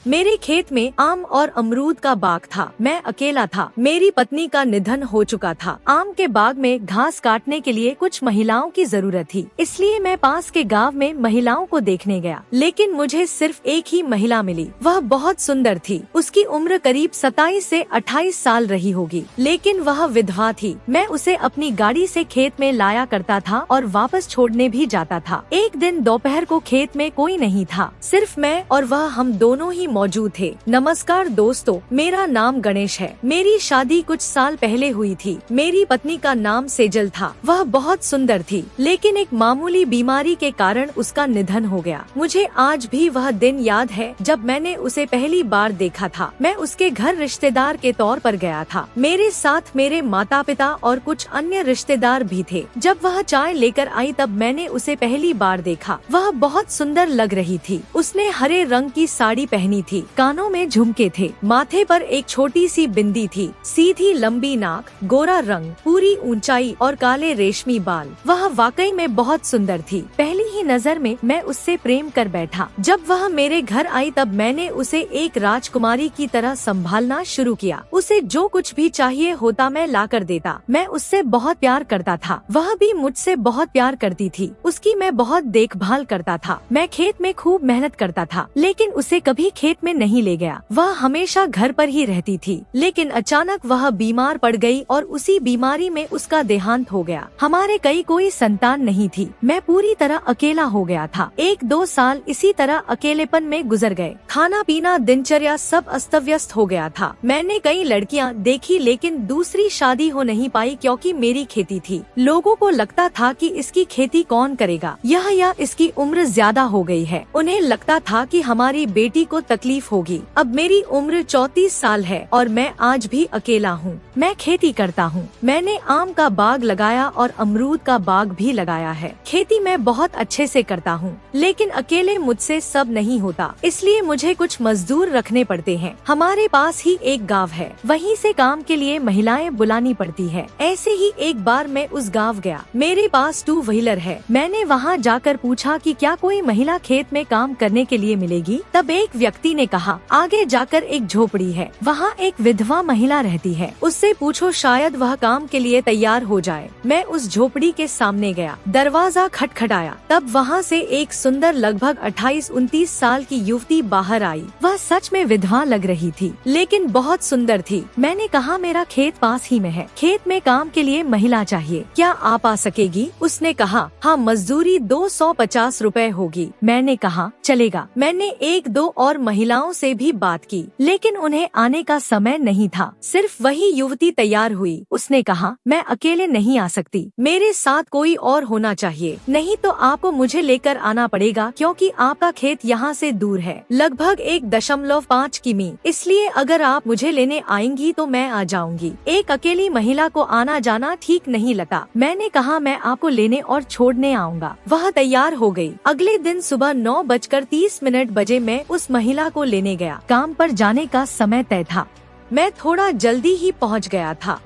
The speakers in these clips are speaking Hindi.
मेरे खेत में आम और अमरूद का बाग था। मैं अकेला था। मेरी पत्नी का निधन हो चुका था। आम के बाग में घास काटने के लिए कुछ महिलाओं की जरूरत थी, इसलिए मैं पास के गांव में महिलाओं को देखने गया। लेकिन मुझे सिर्फ एक ही महिला मिली। वह बहुत सुंदर थी। उसकी उम्र करीब 27 से 28 साल रही होगी, लेकिन वह विधवा थी। मैं उसे अपनी गाड़ी से खेत में लाया करता था और वापस छोड़ने भी जाता था। एक दिन दोपहर को खेत में कोई नहीं था, सिर्फ मैं और वह, हम दोनों ही मौजूद थे। नमस्कार दोस्तों, मेरा नाम गणेश है। मेरी शादी कुछ साल पहले हुई थी। मेरी पत्नी का नाम सेजल था। वह बहुत सुंदर थी, लेकिन एक मामूली बीमारी के कारण उसका निधन हो गया। मुझे आज भी वह दिन याद है जब मैंने उसे पहली बार देखा था। मैं उसके घर रिश्तेदार के तौर पर गया था। मेरे साथ मेरे माता पिता और कुछ अन्य रिश्तेदार भी थे। जब वह चाय लेकर आई तब मैंने उसे पहली बार देखा। वह बहुत सुंदर लग रही थी। उसने हरे रंग की साड़ी पहनी थी, कानों में झुमके थे, माथे पर एक छोटी सी बिंदी थी, सीधी लंबी नाक, गोरा रंग, पूरी ऊंचाई और काले रेशमी बाल। वह वाकई में बहुत सुंदर थी। पहली ही नजर में मैं उससे प्रेम कर बैठा। जब वह मेरे घर आई तब मैंने उसे एक राजकुमारी की तरह संभालना शुरू किया। उसे जो कुछ भी चाहिए होता मैं ला कर देता। मैं उससे बहुत प्यार करता था, वह भी मुझसे बहुत प्यार करती थी। उसकी मैं बहुत देखभाल करता था। मैं खेत में खूब मेहनत करता था, लेकिन उसे कभी खेत में नहीं ले गया। वह हमेशा घर पर ही रहती थी। लेकिन अचानक वह बीमार पड़ गई और उसी बीमारी में उसका देहांत हो गया। हमारे कोई संतान नहीं थी। मैं पूरी तरह अकेला हो गया था। 1-2 साल इसी तरह अकेलेपन में गुजर गए। खाना पीना, दिनचर्या सब अस्त व्यस्त हो गया था। मैंने कई लड़कियां देखी, लेकिन दूसरी शादी हो नहीं पाई क्योंकि मेरी खेती थी। लोगों को लगता था कि इसकी खेती कौन करेगा, यह या इसकी उम्र ज्यादा हो गई है। उन्हें लगता था कि हमारी बेटी को तकलीफ होगी। अब मेरी उम्र 34 साल है और मैं आज भी अकेला हूँ। मैं खेती करता हूँ। मैंने आम का बाग लगाया और अमरूद का बाग भी लगाया है। खेती मैं बहुत अच्छे से करता हूँ, लेकिन अकेले मुझसे सब नहीं होता, इसलिए मुझे कुछ मजदूर रखने पड़ते हैं। हमारे पास ही एक गांव है, वहीं से काम के लिए महिलाएं बुलानी पड़ती है। ऐसे ही एक बार मैं उस गांव गया। मेरे पास 2 व्हीलर है। मैंने वहाँ जाकर पूछा कि क्या कोई महिला खेत में काम करने के लिए मिलेगी। तब एक व्यक्ति ने कहा, आगे जाकर एक झोपड़ी है, वहाँ एक विधवा महिला रहती है, उससे पूछो, शायद वह काम के लिए तैयार हो जाए। मैं उस झोपड़ी के सामने गया। दरवाजा खटखटाया। तब वहाँ से एक सुंदर लगभग 28-29 साल की युवती बाहर आई। वह सच में विधवा लग रही थी, लेकिन बहुत सुंदर थी। मैंने कहा, मेरा खेत पास ही में है, खेत में काम के लिए महिला चाहिए, क्या आप आ सकेगी? उसने कहा, हाँ, मजदूरी 250 रुपए होगी। मैंने कहा, चलेगा। मैंने 1-2 और महिलाओं से भी बात की, लेकिन उन्हें आने का समय नहीं था। सिर्फ वही युवती तैयार हुई। उसने कहा, मैं अकेले नहीं आ सकती, मेरे साथ कोई और होना चाहिए, नहीं तो आपको मुझे लेकर आना पड़ेगा क्योंकि आपका खेत यहाँ से दूर है, लगभग 1.5 किमी। इसलिए अगर आप मुझे लेने आएंगी तो मैं आ जाऊंगी। एक अकेली महिला को आना जाना ठीक नहीं लगा। मैंने कहा, मैं आपको लेने और छोड़ने आऊंगा। वह तैयार हो गई। अगले दिन सुबह 9:30 बजे मैं उस महिला को लेने गया। काम पर जाने का समय तय था। मैं थोड़ा जल्दी ही पहुंच गया था।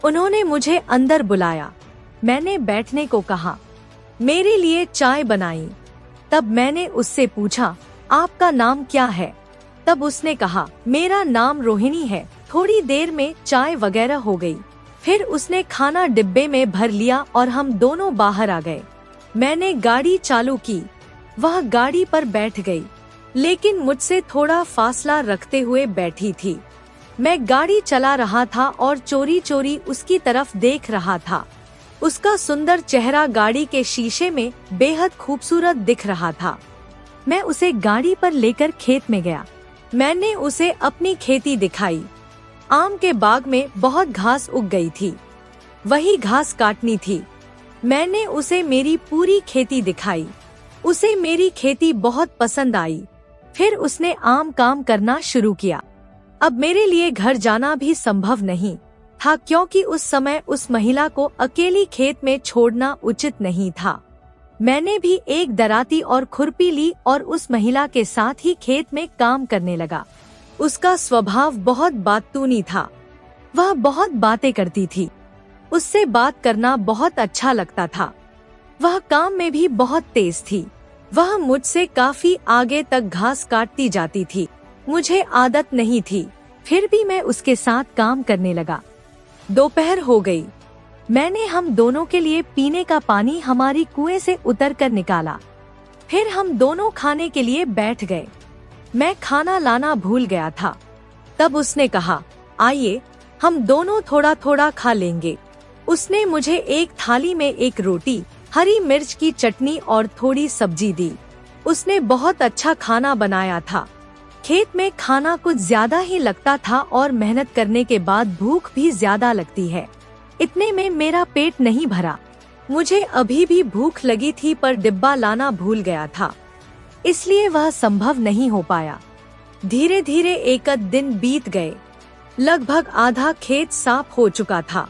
उन्होंने मुझे अंदर बुलाया। मैंने बैठने को कहा, मेरे लिए चाय बनाई। तब मैंने उससे पूछा, आपका नाम क्या है? तब उसने कहा, मेरा नाम रोहिणी है। थोड़ी देर में चाय वगैरह हो गई। फिर उसने खाना डिब्बे में भर लिया और हम दोनों बाहर आ गए। मैंने गाड़ी चालू की। वह गाड़ी पर बैठ गई, लेकिन मुझसे थोड़ा फासला रखते हुए बैठी थी। मैं गाड़ी चला रहा था और चोरी चोरी उसकी तरफ देख रहा था। उसका सुंदर चेहरा गाड़ी के शीशे में बेहद खूबसूरत दिख रहा था। मैं उसे गाड़ी पर लेकर खेत में गया। मैंने उसे अपनी खेती दिखाई। आम के बाग में बहुत घास उग गई थी, वही घास काटनी थी। मैंने उसे मेरी पूरी खेती दिखाई। उसे मेरी खेती बहुत पसंद आई। फिर उसने आम काम करना शुरू किया। अब मेरे लिए घर जाना भी संभव नहीं था क्योंकि उस समय उस महिला को अकेली खेत में छोड़ना उचित नहीं था। मैंने भी एक दराती और खुरपी ली और उस महिला के साथ ही खेत में काम करने लगा। उसका स्वभाव बहुत बातूनी था। वह बहुत बातें करती थी। उससे बात करना बहुत अच्छा लगता था। वह काम में भी बहुत तेज थी। वह मुझसे काफी आगे तक घास काटती जाती थी। मुझे आदत नहीं थी, फिर भी मैं उसके साथ काम करने लगा। दोपहर हो गई। मैंने हम दोनों के लिए पीने का पानी हमारी कुएं से उतर कर निकाला। फिर हम दोनों खाने के लिए बैठ गए। मैं खाना लाना भूल गया था। तब उसने कहा, आइए हम दोनों थोड़ा थोड़ा खा लेंगे। उसने मुझे एक थाली में एक रोटी, हरी मिर्च की चटनी और थोड़ी सब्जी दी। उसने बहुत अच्छा खाना बनाया था। खेत में खाना कुछ ज्यादा ही लगता था और मेहनत करने के बाद भूख भी ज्यादा लगती है। इतने में मेरा पेट नहीं भरा। मुझे अभी भी भूख लगी थी पर डिब्बा लाना भूल गया था, इसलिए वह संभव नहीं हो पाया। धीरे धीरे एक दिन बीत गए। लगभग आधा खेत साफ हो चुका था।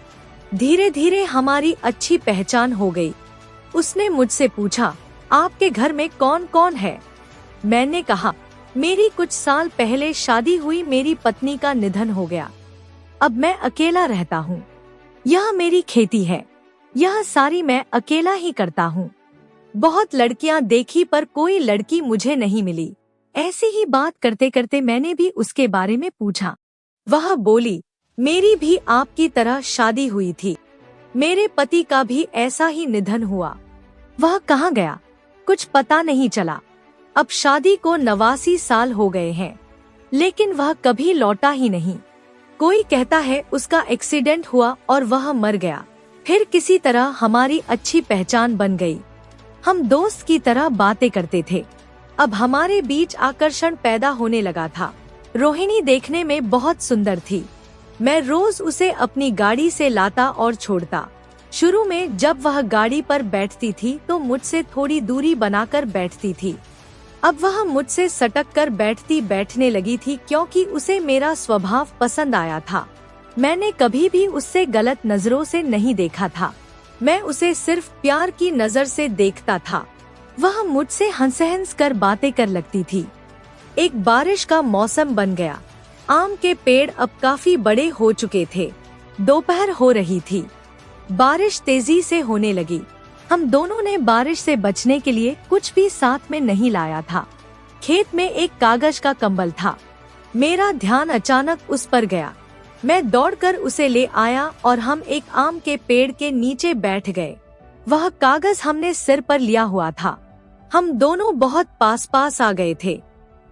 धीरे धीरे हमारी अच्छी पहचान हो गई। उसने मुझसे पूछा, आपके घर में कौन कौन है? मैंने कहा, मेरी कुछ साल पहले शादी हुई मेरी पत्नी का निधन हो गया। अब मैं अकेला रहता हूँ। यह मेरी खेती है। यह सारी मैं अकेला ही करता हूँ। बहुत लड़कियाँ देखी पर कोई लड़की मुझे नहीं मिली। ऐसी ही बात करते करते मैंने भी उसके बारे में पूछा। वह बोली, मेरी भी आपकी तरह शादी हुई थी। मेरे पति का भी ऐसा ही निधन हुआ। वह कहाँ गया कुछ पता नहीं चला। अब शादी को 89 साल हो गए हैं, लेकिन वह कभी लौटा ही नहीं। कोई कहता है उसका एक्सीडेंट हुआ और वह मर गया। फिर किसी तरह हमारी अच्छी पहचान बन गई। हम दोस्त की तरह बातें करते थे। अब हमारे बीच आकर्षण पैदा होने लगा था। रोहिणी देखने में बहुत सुंदर थी। मैं रोज उसे अपनी गाड़ी से लाता और छोड़ता। शुरू में जब वह गाड़ी पर बैठती थी तो मुझसे थोड़ी दूरी बनाकर बैठती थी। अब वह मुझसे सटक कर बैठने लगी थी क्योंकि उसे मेरा स्वभाव पसंद आया था। मैंने कभी भी उससे गलत नजरों से नहीं देखा था। मैं उसे सिर्फ प्यार की नजर से देखता था। वह मुझसे हंस कर बातें कर लगती थी। एक बारिश का मौसम बन गया। आम के पेड़ अब काफी बड़े हो चुके थे। दोपहर हो रही थी। बारिश तेजी से होने लगी। हम दोनों ने बारिश से बचने के लिए कुछ भी साथ में नहीं लाया था। खेत में एक कागज का कंबल था। मेरा ध्यान अचानक उस पर गया। मैं दौड़कर उसे ले आया और हम एक आम के पेड़ के नीचे बैठ गए। वह कागज हमने सिर पर लिया हुआ था। हम दोनों बहुत पास पास आ गए थे।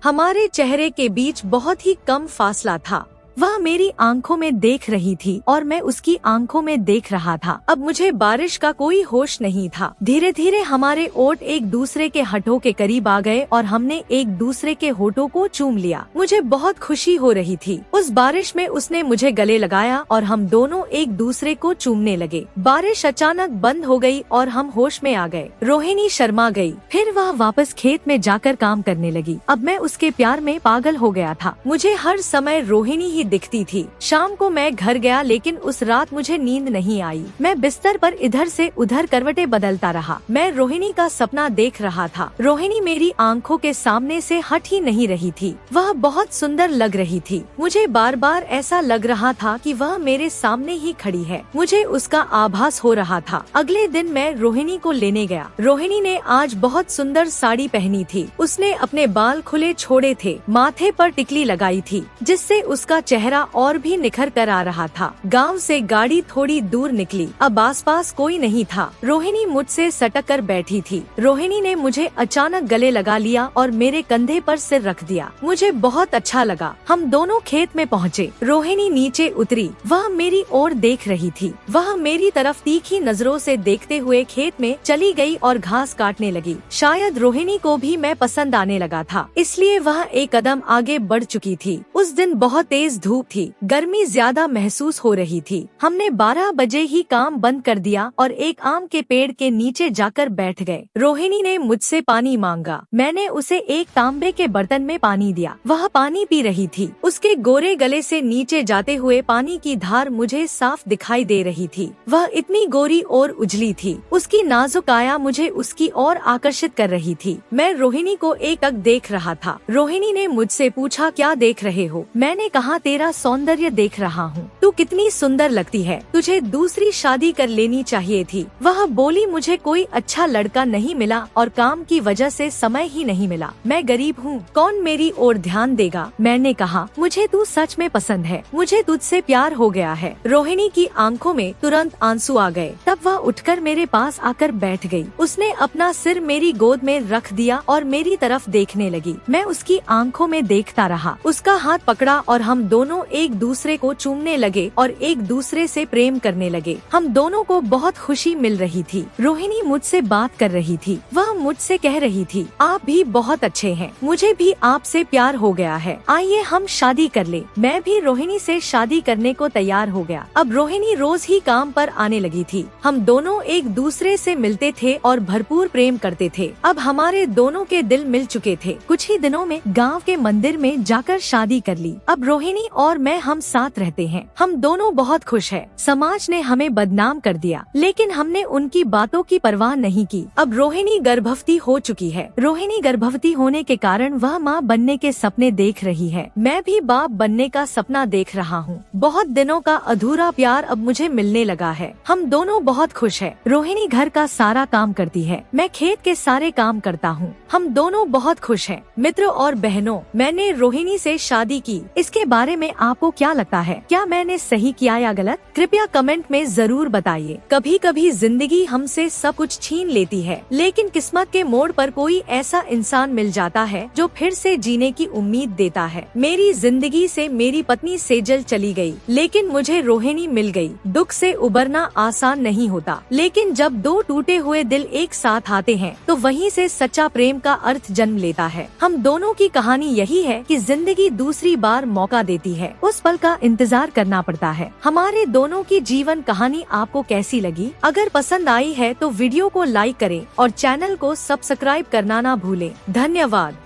हमारे चेहरे के बीच बहुत ही कम फासला था। वह मेरी आंखों में देख रही थी और मैं उसकी आंखों में देख रहा था। अब मुझे बारिश का कोई होश नहीं था। धीरे धीरे हमारे ओठ एक दूसरे के होठों के करीब आ गए और हमने एक दूसरे के होठों को चूम लिया। मुझे बहुत खुशी हो रही थी। उस बारिश में उसने मुझे गले लगाया और हम दोनों एक दूसरे को चूमने लगे। बारिश अचानक बंद हो गई और हम होश में आ गए। रोहिणी शर्मा गई। फिर वह वापस खेत में जाकर काम करने लगी। अब मैं उसके प्यार में पागल हो गया था। मुझे हर समय रोहिणी ही दिखती थी। शाम को मैं घर गया लेकिन उस रात मुझे नींद नहीं आई। मैं बिस्तर पर इधर से उधर करवटें बदलता रहा। मैं रोहिणी का सपना देख रहा था। रोहिणी मेरी आंखों के सामने से हट ही नहीं रही थी। वह बहुत सुंदर लग रही थी। मुझे बार बार ऐसा लग रहा था कि वह मेरे सामने ही खड़ी है। मुझे उसका आभास हो रहा था। अगले दिन मैं रोहिणी को लेने गया। रोहिणी ने आज बहुत सुंदर साड़ी पहनी थी। उसने अपने बाल खुले छोड़े थे। माथे पर टिकली लगाई थी जिससे उसका चेहरा और भी निखर कर आ रहा था। गांव से गाड़ी थोड़ी दूर निकली। अब आसपास कोई नहीं था। रोहिणी मुझसे सटक कर बैठी थी। रोहिणी ने मुझे अचानक गले लगा लिया और मेरे कंधे पर सिर रख दिया। मुझे बहुत अच्छा लगा। हम दोनों खेत में पहुँचे। रोहिणी नीचे उतरी। वह मेरी ओर देख रही थी। वह मेरी तरफ तीखी नजरों से देखते हुए खेत में चली गई और घास काटने लगी। शायद रोहिणी को भी मैं पसंद आने लगा था, इसलिए वह एक कदम आगे बढ़ चुकी थी। उस दिन बहुत तेज धूप थी। गर्मी ज्यादा महसूस हो रही थी। हमने 12 बजे ही काम बंद कर दिया और एक आम के पेड़ के नीचे जाकर बैठ गए। रोहिणी ने मुझसे पानी मांगा। मैंने उसे एक तांबे के बर्तन में पानी दिया। वह पानी पी रही थी। उसके गोरे गले से नीचे जाते हुए पानी की धार मुझे साफ दिखाई दे रही थी। वह इतनी गोरी और उजली थी। उसकी नाजुक काया मुझे उसकी ओर आकर्षित कर रही थी। मैं रोहिणी को एकटक देख रहा था। रोहिणी ने मुझसे पूछा, क्या देख रहे हो? मैंने कहा, तेरा सौंदर्य देख रहा हूँ। तू कितनी सुंदर लगती है, तुझे दूसरी शादी कर लेनी चाहिए थी। वह बोली, मुझे कोई अच्छा लड़का नहीं मिला और काम की वजह से समय ही नहीं मिला। मैं गरीब हूँ, कौन मेरी ओर ध्यान देगा। मैंने कहा, मुझे तू सच में पसंद है, मुझे तुझसे प्यार हो गया है। रोहिणी की आंखों में तुरंत आंसू आ गए। तब वह उठकर मेरे पास आकर बैठ गई। उसने अपना सिर मेरी गोद में रख दिया और मेरी तरफ देखने लगी। मैं उसकी आंखों में देखता रहा। उसका हाथ पकड़ा और हम दोनों एक दूसरे को चूमने लगे और एक दूसरे से प्रेम करने लगे। हम दोनों को बहुत खुशी मिल रही थी। रोहिणी मुझसे बात कर रही थी। वह मुझसे कह रही थी, आप भी बहुत अच्छे हैं, मुझे भी आपसे प्यार हो गया है, आइए हम शादी कर ले। मैं भी रोहिणी से शादी करने को तैयार हो गया। अब रोहिणी रोज ही काम पर आने लगी थी। हम दोनों एक दूसरे से मिलते थे और भरपूर प्रेम करते थे। अब हमारे दोनों के दिल मिल चुके थे। कुछ ही दिनों में गांव के मंदिर में जाकर शादी कर ली। अब रोहिणी और मैं हम साथ रहते हैं। हम दोनों बहुत खुश हैं। समाज ने हमें बदनाम कर दिया, लेकिन हमने उनकी बातों की परवाह नहीं की। अब रोहिणी गर्भवती हो चुकी है। रोहिणी गर्भवती होने के कारण वह माँ बनने के सपने देख रही है। मैं भी बाप बनने का सपना देख रहा हूँ। बहुत दिनों का अधूरा प्यार अब मुझे मिलने लगा है। हम दोनों बहुत खुश है। रोहिणी घर का सारा काम करती है, मैं खेत के सारे काम करता हूँ। हम दोनों बहुत खुश हैं। मित्रों और बहनों, मैंने रोहिणी से शादी की। इसके बारे में आपको क्या लगता है? क्या मैंने सही किया या गलत? कृपया कमेंट में जरूर बताइए। कभी कभी जिंदगी हमसे सब कुछ छीन लेती है, लेकिन किस्मत के मोड़ पर कोई ऐसा इंसान मिल जाता है जो फिर से जीने की उम्मीद देता है। मेरी जिंदगी से मेरी पत्नी सेजल चली गई, लेकिन मुझे रोहिणी मिल गई। दुख से उबरना आसान नहीं होता, लेकिन जब दो टूटे हुए दिल एक साथ आते हैं तो वहीं से सच्चा प्रेम का अर्थ जन्म लेता है। हम दोनों की कहानी यही है कि जिंदगी दूसरी बार मौका देती है, उस पल का इंतजार करना पड़ता है। हमारे दोनों की जीवन कहानी आपको कैसी लगी? अगर पसंद आई है तो वीडियो को लाइक करें और चैनल को सब्सक्राइब करना ना भूलें। धन्यवाद।